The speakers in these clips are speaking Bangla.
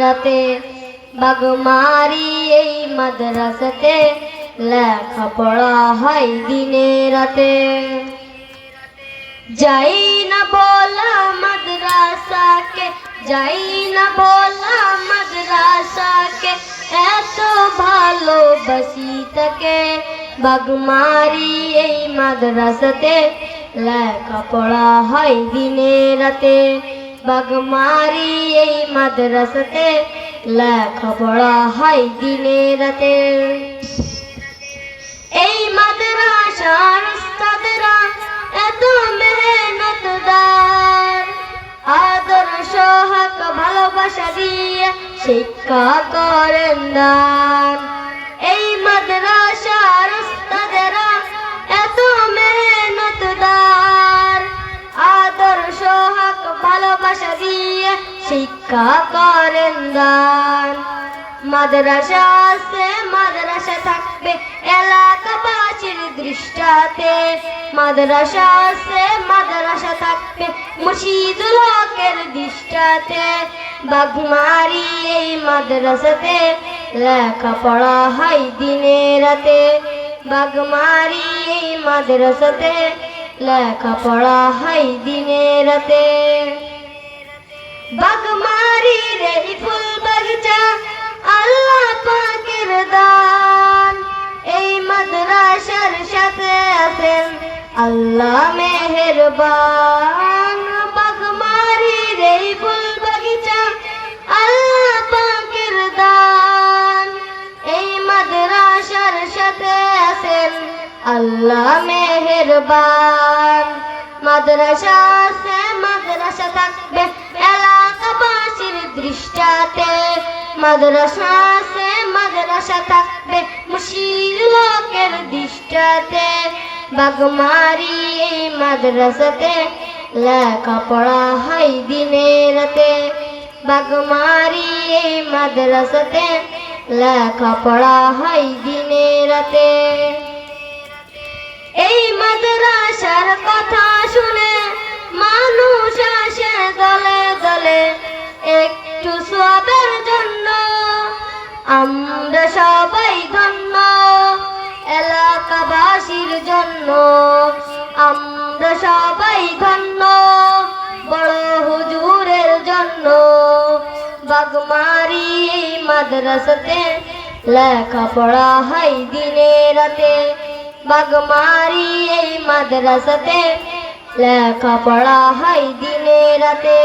রাতে বাগমারি এই মাদ্রাসাতে লেখাপড়া হয় দিনে রাতে। যাই না বলা মাদ্রাসাকে, যাই না বলা মাদ্রাসাকে, এত ভালোবাসি তাকে। বাগমারি এই মাদ্রাসাতে লেখাপড়া হয় দিনে রাতে। বাগমারি এই মাদ্রাসাতে লেখাপড়া হয় দিনে রাতে। এই মাদ্রাসার উস্তাদরা এত মেহনতদার, আদর্শ হক ভালোবাসা দিয়ে শিক্ষা করেন দান। এই মাদ্রাসার উস্তাদরা এত মেহনতদার, আদর্শ হক ভালোবাসা দিয়ে শিক্ষা করেন দান। মাদ্রাসা আছে মাদ্রাসা থাকবে এলাকাবাসীর দৃষ্টাতে। মাদ্রাসা আছে মাদ্রাসা থাকবে মুর্শিদুল হকের দৃষ্টাতে। বাগমারি এই মাদ্রাসাতে লেখাপড়া হয় দিনে রাতে। বাগমারি এই মাদ্রাসাতে লেখাপড়া হয় দিনে রাতে। বাগমারির এই ফুল বাগিচা আল্লাহ পাকের দান। এই মাদ্রাসার সাথে আছেন আল্লাহ মেহেরবান। বাগমারির এই ফুল বাগিচা আল্লাহ পাকের দান। এই মাদ্রাসার সাথে আছেন আল্লাহ মেহেরবান। মাদ্রাসা আছে মাদ্রাসা থাকবে এলাকাবাসীর দৃষ্টাতে। মাদ্রাসা আছে মাদ্রাসা থাকবে মুর্শিদুল হকের দৃষ্টাতে। বাগমারি এই মাদ্রাসাতে লেখাপড়া হয় দিনে রাতে। বাগমারি এই মাদ্রাসাতে লেখাপড়া হয় দিনে রাতে। এই মাদ্রাসার কথা শুনে মানুষ আসে দলে দলে একটু সওয়াবের জন্য। আমরা সবাই ধন্য এলাকাবাসীর জন্য। আমরা সবাই ধন্য বড় হুজুরের জন্য। বাগমারি এই মাদ্রাসাতে লেখাপড়া হয় দিনে রাতে। বাগমারি এই মাদ্রাসাতে লেখাপড়া হয় দিনে রাতে।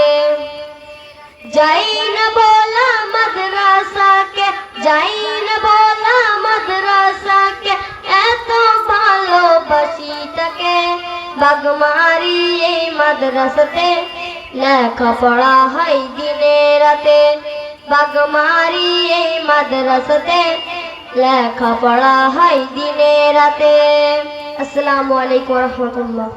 যাই না বলা মাদ্রাসাকে, যাই না বলা মাদ্রাসাকে, এত ভালোবাসি তাকে। বাগমারি এই মাদ্রাসাতে লেখাপড়া হয় দিনে রাতে। বাগমারি এই মাদ্রাসাতে লেখাপড়া হয় দিনে রাতে। আসসালামু আলাইকুম ওয়া রাহমাতুল্লাহ।